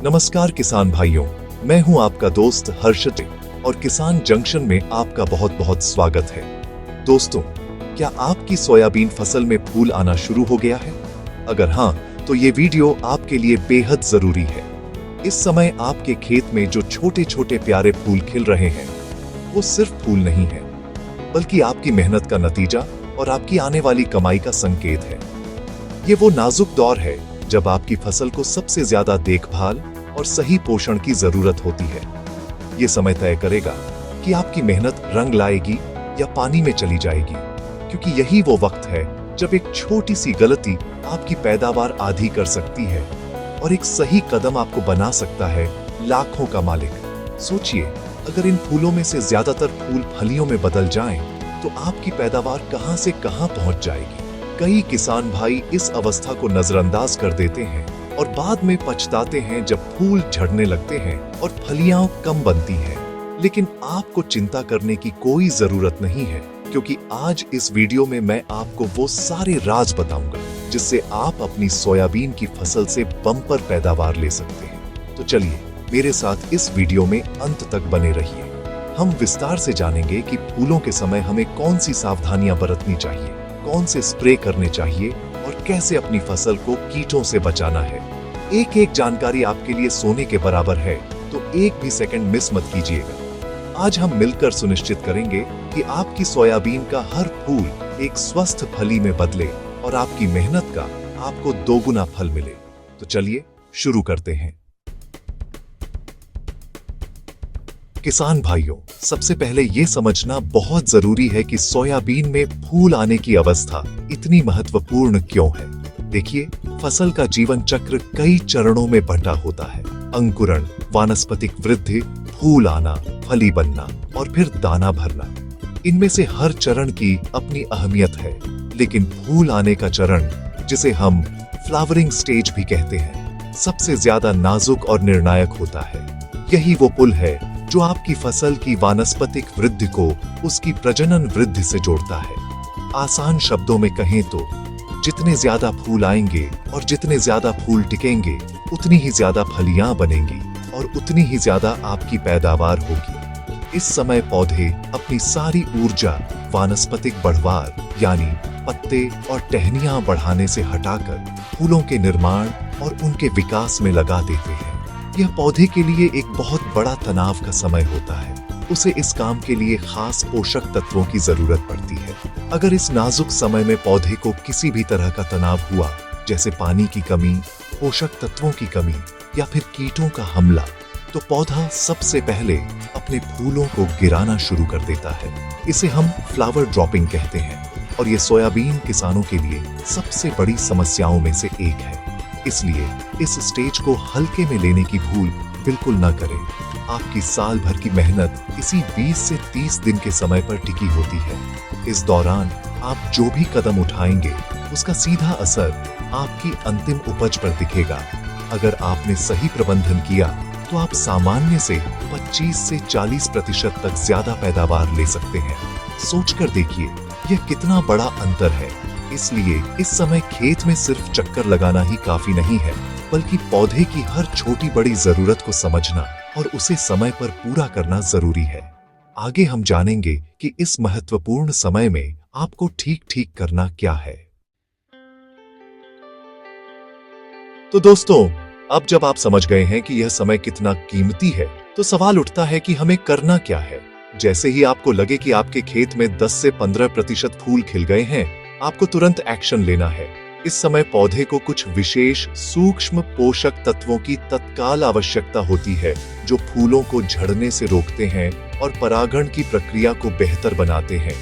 नमस्कार किसान भाइयों, मैं हूं आपका दोस्त हर्षित और किसान जंक्शन में आपका बहुत बहुत स्वागत है। दोस्तों, क्या आपकी सोयाबीन फसल में फूल आना शुरू हो गया है? अगर हां, तो ये वीडियो आपके लिए बेहद जरूरी है। इस समय आपके खेत में जो छोटे छोटे प्यारे फूल खिल रहे हैं, वो सिर्फ फूल नहीं है, बल्कि आपकी मेहनत का नतीजा और आपकी आने वाली कमाई का संकेत है। ये वो नाजुक दौर है जब आपकी फसल को सबसे ज्यादा देखभाल और सही पोषण की जरूरत होती है। ये समय तय करेगा कि आपकी मेहनत रंग लाएगी या पानी में चली जाएगी, क्योंकि यही वो वक्त है जब एक छोटी सी गलती आपकी पैदावार आधी कर सकती है और एक सही कदम आपको बना सकता है लाखों का मालिक। सोचिए, अगर इन फूलों में से ज्यादातर फूल फलियों में बदल जाएं, तो आपकी पैदावार कहां से कहां पहुंच जाएगी। कई किसान भाई इस अवस्था को नजरअंदाज कर देते हैं और बाद में पछताते हैं जब फूल झड़ने लगते हैं और फलियां कम बनती हैं। लेकिन आपको चिंता करने की कोई जरूरत नहीं है, क्योंकि आज इस वीडियो में मैं आपको वो सारे राज बताऊंगा जिससे आप अपनी सोयाबीन की फसल से बम्पर पैदावार ले सकते हैं। तो चलिए मेरे साथ इस वीडियो में अंत तक बने रहिए। हम विस्तार से जानेंगे कि फूलों के समय हमें कौन सी सावधानियां बरतनी चाहिए, कौन से स्प्रे करने चाहिए और कैसे अपनी फसल को कीटों से बचाना है। एक एक जानकारी आपके लिए सोने के बराबर है, तो एक भी सेकंड मिस मत कीजिएगा। आज हम मिलकर सुनिश्चित करेंगे कि आपकी सोयाबीन का हर फूल एक स्वस्थ फली में बदले और आपकी मेहनत का आपको दोगुना फल मिले। तो चलिए शुरू करते हैं। किसान भाइयों, सबसे पहले ये समझना बहुत जरूरी है कि सोयाबीन में फूल आने की अवस्था इतनी महत्वपूर्ण क्यों है। देखिए, फसल का जीवन चक्र कई चरणों में बंटा होता है। अंकुरण, वानस्पतिक वृद्धि, फूल आना, फली बनना और फिर दाना भरना। इनमें से हर चरण की अपनी अहमियत है, लेकिन फूल आने का चरण, जिसे हम फ्लावरिंग स्टेज भी कहते हैं, सबसे ज्यादा नाजुक और निर्णायक होता है। यही वो पुल है जो आपकी फसल की वानस्पतिक वृद्धि को उसकी प्रजनन वृद्धि से जोड़ता है। आसान शब्दों में कहें तो जितने ज्यादा फूल आएंगे और जितने ज्यादा फूल टिकेंगे, उतनी ही ज्यादा फलियां बनेंगी और उतनी ही ज्यादा आपकी पैदावार होगी। इस समय पौधे अपनी सारी ऊर्जा वानस्पतिक बढ़वार यानी पत्ते और टहनियां बढ़ाने से हटाकर फूलों के निर्माण और उनके विकास में लगा देते हैं। यह पौधे के लिए एक बहुत बड़ा तनाव का समय होता है। उसे इस काम के लिए खास पोषक तत्वों की जरूरत पड़ती है। अगर इस नाजुक समय में पौधे को किसी भी तरह का तनाव हुआ, जैसे पानी की कमी, पोषक तत्वों की कमी या फिर कीटों का हमला, तो पौधा सबसे पहले अपने फूलों को गिराना शुरू कर देता है। इसे हम फ्लावर ड्रॉपिंग कहते हैं और ये सोयाबीन किसानों के लिए सबसे बड़ी समस्याओं में से एक है। इसलिए इस स्टेज को हल्के में लेने की भूल बिल्कुल न करें। आपकी साल भर की मेहनत इसी 20 से 30 दिन के समय पर टिकी होती है। इस दौरान आप जो भी कदम उठाएंगे, उसका सीधा असर आपकी अंतिम उपज पर दिखेगा। अगर आपने सही प्रबंधन किया, तो आप सामान्य से 25 से 40% तक ज्यादा पैदावार ले सकते हैं। सोचकर देखिए, यह कितना बड़ा अंतर है। इसलिए इस समय खेत में सिर्फ चक्कर लगाना ही काफी नहीं है, बल्कि पौधे की हर छोटी बड़ी जरूरत को समझना और उसे समय पर पूरा करना जरूरी है। आगे हम जानेंगे कि इस महत्वपूर्ण समय में आपको ठीक ठीक करना क्या है। तो दोस्तों, अब जब आप समझ गए हैं कि यह समय कितना कीमती है, तो सवाल उठता है कि हमें करना क्या है। जैसे ही आपको लगे कि आपके खेत में 10 से 15% फूल खिल गए हैं, आपको तुरंत एक्शन लेना है। इस समय पौधे को कुछ विशेष सूक्ष्म पोषक तत्वों की तत्काल आवश्यकता होती है, जो फूलों को झड़ने से रोकते हैं और परागण की प्रक्रिया को बेहतर बनाते हैं।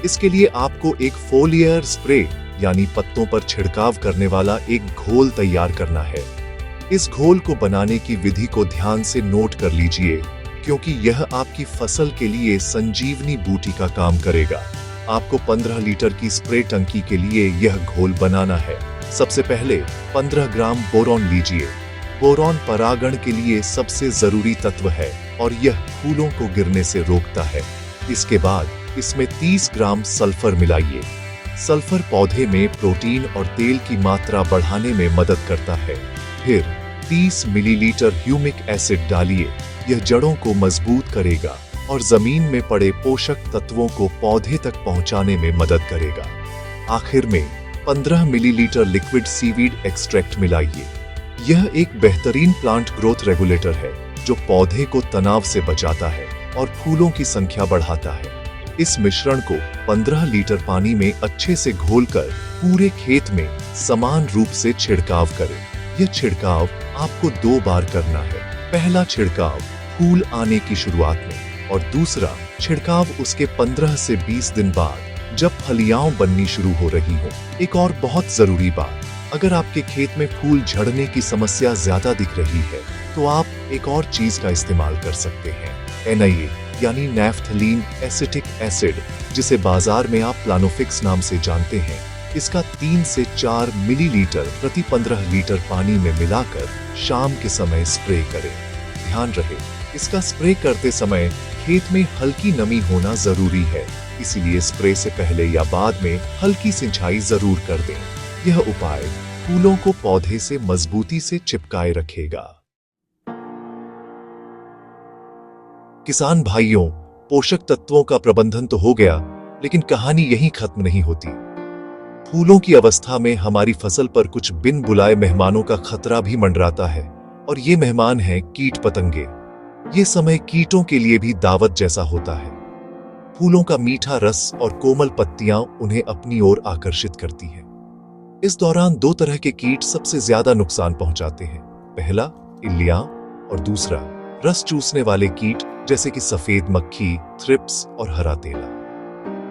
इसके लिए आपको एक फोलियर स्प्रे यानी पत्तों पर छिड़काव करने वाला एक घोल तैयार करना है। इस घोल को बनाने की विधि को ध्यान से नोट कर लीजिए, क्योंकि यह आपकी फसल के लिए संजीवनी बूटी का काम करेगा। आपको 15 लीटर की स्प्रे टंकी के लिए यह घोल बनाना है। सबसे पहले 15 ग्राम बोरॉन लीजिए। बोरॉन परागण के लिए सबसे जरूरी तत्व है और यह फूलों को गिरने से रोकता है। इसके बाद इसमें 30 ग्राम सल्फर मिलाइए। सल्फर पौधे में प्रोटीन और तेल की मात्रा बढ़ाने में मदद करता है। फिर 30 मिलीलीटर ह्यूमिक एसिड डालिए। यह जड़ों को मजबूत करेगा और जमीन में पड़े पोषक तत्वों को पौधे तक पहुंचाने में मदद करेगा। आखिर में 15 मिलीलीटर लिक्विड सीवीड एक्सट्रैक्ट मिलाइए। यह एक बेहतरीन प्लांट ग्रोथ रेगुलेटर है जो पौधे को तनाव से बचाता है और फूलों की संख्या बढ़ाता है। इस मिश्रण को 15 लीटर पानी में अच्छे से घोलकर पूरे खेत में समान रूप से छिड़काव करें। यह छिड़काव आपको 2 बार करना है। पहला छिड़काव फूल आने की शुरुआत में और दूसरा छिड़काव उसके 15 से 20 दिन बाद जब फलियां बननी शुरू हो रही हो। एक और बहुत जरूरी बात, अगर आपके खेत में फूल झड़ने की समस्या ज्यादा दिख रही है तो आप एक और चीज का इस्तेमाल कर सकते हैं, NIA यानी नैफ्थलीन एसिटिक एसिड, जिसे बाजार में आप प्लानोफिक्स नाम से जानते हैं। इसका 3 से 4 मिलीलीटर प्रति 15 लीटर पानी में मिलाकर शाम के समय स्प्रे करें। ध्यान रहे, इसका स्प्रे करते समय खेत में हल्की नमी होना जरूरी है, इसीलिए स्प्रे से पहले या बाद में हल्की सिंचाई जरूर कर दें। यह उपाय फूलों को पौधे से मजबूती से चिपकाए रखेगा। किसान भाइयों, पोषक तत्वों का प्रबंधन तो हो गया, लेकिन कहानी यहीं खत्म नहीं होती। फूलों की अवस्था में हमारी फसल पर कुछ बिन बुलाए मेहमानों का खतरा भी मंडराता है, और ये मेहमान हैं कीट पतंगे। ये समय कीटों के लिए भी दावत जैसा होता है। फूलों का मीठा रस और कोमल पत्तियां उन्हें अपनी ओर आकर्षित करती हैं। इस दौरान 2 तरह के कीट सबसे ज्यादा नुकसान पहुंचाते हैं। पहला इल्लियां और दूसरा रस चूसने वाले कीट जैसे कि सफेद मक्खी, थ्रिप्स और हरा तेला।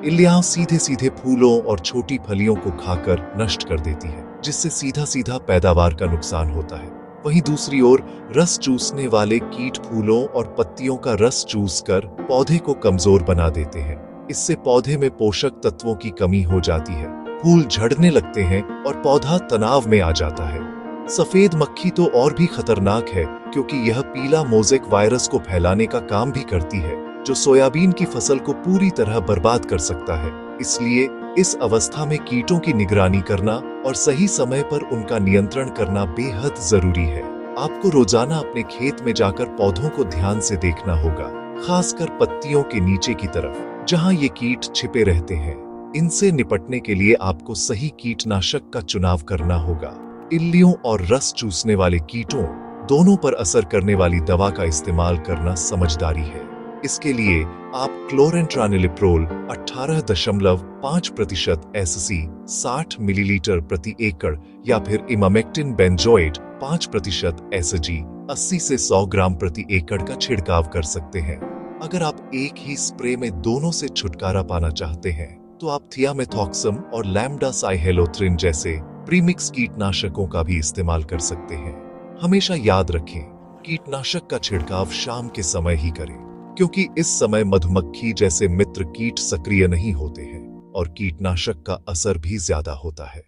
इल्लियां सीधे सीधे फूलों और छोटी फलियों को खाकर नष्ट कर देती है, जिससे सीधा सीधा पैदावार का नुकसान होता है। वहीं दूसरी ओर रस चूसने वाले कीट फूलों और पत्तियों का रस चूसकर पौधे को कमजोर बना देते हैं। इससे पौधे में पोषक तत्वों की कमी हो जाती है, फूल झड़ने लगते हैं और पौधा तनाव में आ जाता है। सफेद मक्खी तो और भी खतरनाक है, क्योंकि यह पीला मोज़ेक वायरस को फैलाने का काम भी करती है, जो सोयाबीन की फसल को पूरी तरह बर्बाद कर सकता है। इसलिए इस अवस्था में कीटों की निगरानी करना और सही समय पर उनका नियंत्रण करना बेहद जरूरी है। आपको रोजाना अपने खेत में जाकर पौधों को ध्यान से देखना होगा, खासकर पत्तियों के नीचे की तरफ, जहां ये कीट छिपे रहते हैं। इनसे निपटने के लिए आपको सही कीटनाशक का चुनाव करना होगा। इल्लियों और रस चूसने वाले कीटों दोनों पर असर करने वाली दवा का इस्तेमाल करना समझदारी है। इसके लिए आप क्लोरेंट्रानिलिप्रोल 18.5% SC 60 मिलीलीटर प्रति एकड़ या फिर इमामेक्टिन बेंजोएट 5% SG 80 से 100 ग्राम प्रति एकड़ का छिड़काव कर सकते हैं। अगर आप एक ही स्प्रे में दोनों से छुटकारा पाना चाहते हैं तो आप थियामेथॉक्सम और लैम्डा साइहेलोथ्रिन जैसे प्रीमिक्स कीटनाशकों का भी इस्तेमाल कर सकते हैं। हमेशा याद रखें, कीटनाशक का छिड़काव शाम के समय ही करें, क्योंकि इस समय मधुमक्खी जैसे मित्र कीट सक्रिय नहीं होते हैं और कीटनाशक का असर भी ज्यादा होता है।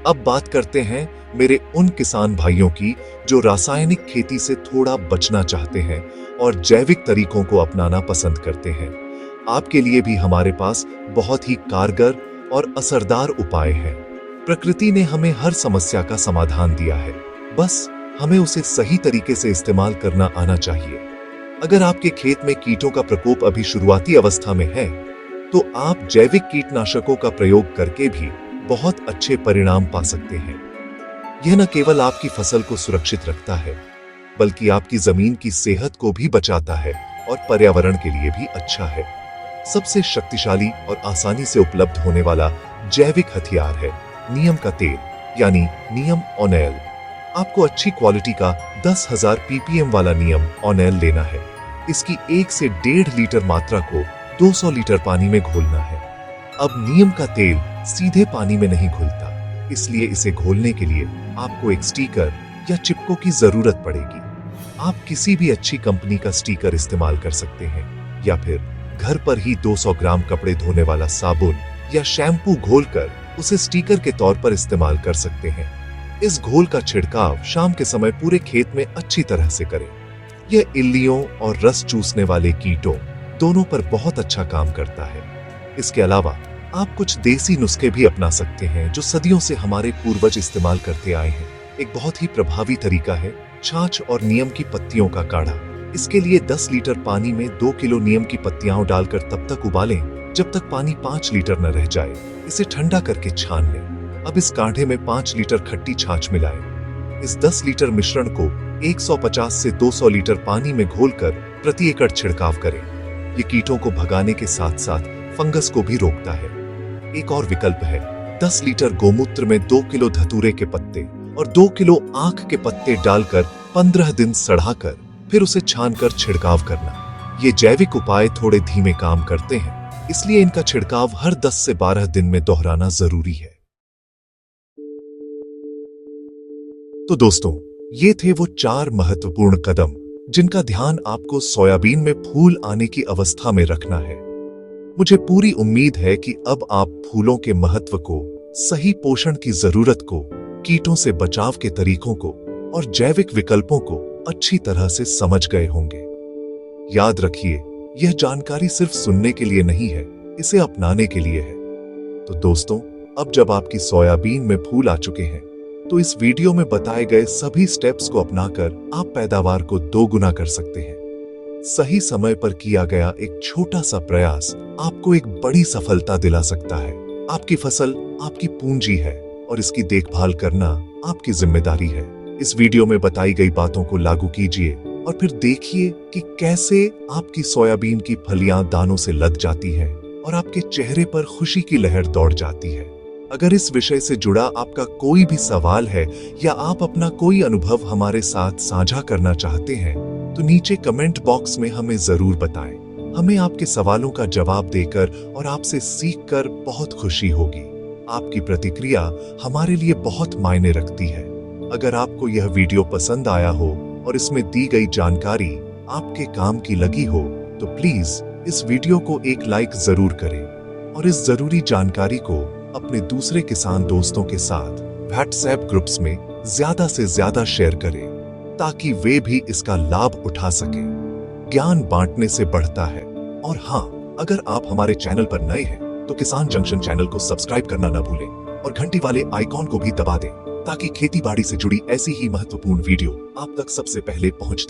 अब बात करते हैं मेरे उन किसान भाइयों की जो रासायनिक खेती से थोड़ा बचना चाहते हैं और जैविक तरीकों को अपनाना पसंद करते हैं। आपके लिए भी हमारे पास बहुत ही कारगर और असरदार उपाय हैं। प्रकृति ने हमें हर समस्या का समाधान दिया है, बस हमें उसे सही तरीके से इस्तेमाल करना आना चाहिए। अगर आपके खेत में कीटों का प्रकोप अभी शुरुआती अवस्था में है, तो आप जैविक कीटनाशकों का प्रयोग करके भी बहुत अच्छे परिणाम पा सकते हैं। यह न केवल आपकी फसल को सुरक्षित रखता है, बल्कि आपकी जमीन की सेहत को भी बचाता है और पर्यावरण के लिए भी अच्छा है। सबसे शक्तिशाली और आसानी से उपलब्ध होने वाला जैविक हथियार है नीम का तेल, यानी नीम ऑनेल। आपको अच्छी क्वालिटी का 10,000 ppm वाला नीम ऑनेल लेना है। इसकी 1 से 1.5 लीटर मात्रा को 200 लीटर पानी में घोलना है। अब नीम का तेल सीधे पानी में नहीं घुलता, इसलिए इसे घोलने के लिए आपको एक स्टिकर या चिपको की जरूरत पड़ेगी। आप किसी भी अच्छी कंपनी का स्टिकर इस्तेमाल कर सकते हैं, या फिर घर पर ही 200 ग्राम कपड़े धोने वाला साबुन या शैम्पू घोलकर उसे स्टिकर के तौर पर इस्तेमाल कर सकते हैं। इस घोल का छिड़काव शाम के समय पूरे खेत में अच्छी तरह से करें। यह इल्लियों और रस चूसने वाले कीटों दोनों पर बहुत अच्छा काम करता है। इसके अलावा आप कुछ देसी नुस्खे भी अपना सकते हैं जो सदियों से हमारे पूर्वज इस्तेमाल करते आए हैं। एक बहुत ही प्रभावी तरीका है छाछ और नीम की पत्तियों का काढ़ा। इसके लिए 10 लीटर पानी में 2 किलो नीम की पत्तियां डालकर तब तक उबालें जब तक पानी 5 लीटर न रह जाए। इसे ठंडा करके छान लें। अब इस काढ़े में 5 लीटर खट्टी छाछ मिलाएं। इस 10 लीटर मिश्रण को 150 से 200 लीटर पानी में घोलकर प्रति एकड़ छिड़काव करें। ये कीटों को भगाने के साथ साथ फंगस को भी रोकता है। एक और विकल्प है 10 लीटर गोमूत्र में 2 किलो धतूरे के पत्ते और 2 किलो आंख के पत्ते डालकर 15 दिन सड़ाकर फिर उसे छानकर छिड़काव करना। ये जैविक उपाय थोड़े धीमे काम करते हैं, इसलिए इनका छिड़काव हर 10 से 12 दिन में दोहराना जरूरी है। तो दोस्तों, ये थे वो 4 महत्वपूर्ण कदम जिनका ध्यान आपको सोयाबीन में फूल आने की अवस्था में रखना है। मुझे पूरी उम्मीद है कि अब आप फूलों के महत्व को, सही पोषण की जरूरत को, कीटों से बचाव के तरीकों को और जैविक विकल्पों को अच्छी तरह से समझ गए होंगे। याद रखिए, यह जानकारी सिर्फ सुनने के लिए नहीं है, इसे अपनाने के लिए है। तो दोस्तों, अब जब आपकी सोयाबीन में फूल आ चुके हैं, तो इस वीडियो में बताए गए सभी स्टेप्स को अपनाकर आप पैदावार को 2 गुना कर सकते हैं। सही समय पर किया गया एक छोटा सा प्रयास आपको एक बड़ी सफलता दिला सकता है। आपकी फसल आपकी पूंजी है और इसकी देखभाल करना आपकी जिम्मेदारी है। इस वीडियो में बताई गई बातों को लागू कीजिए और फिर देखिए कि कैसे आपकी सोयाबीन की फलियां दानों से लद जाती हैं और आपके चेहरे पर खुशी की लहर दौड़ जाती है। अगर इस विषय से जुड़ा आपका कोई भी सवाल है या आप अपना कोई अनुभव हमारे साथ साझा करना चाहते हैं, तो नीचे कमेंट बॉक्स में हमें जरूर बताएं। हमें आपके सवालों का जवाब देकर और आपसे सीखकर बहुत खुशी होगी। आपकी प्रतिक्रिया हमारे लिए बहुत मायने रखती है। अगर आपको यह वीडियो पसंद आया हो और इसमें दी गई जानकारी आपके काम की लगी हो, तो प्लीज इस वीडियो को एक लाइक जरूर करें और इस जरूरी जानकारी को अपने दूसरे किसान दोस्तों के साथ व्हाट्सएप ग्रुप्स में ज्यादा से ज्यादा शेयर करें ताकि वे भी इसका लाभ उठा सकें। ज्ञान बांटने से बढ़ता है। और हाँ, अगर आप हमारे चैनल पर नए हैं तो किसान जंक्शन चैनल को सब्सक्राइब करना न भूलें और घंटी वाले आइकॉन को भी दबा दें ताकि खेती बाड़ी से जुड़ी ऐसी ही महत्वपूर्ण वीडियो आप तक सबसे पहले पहुंचती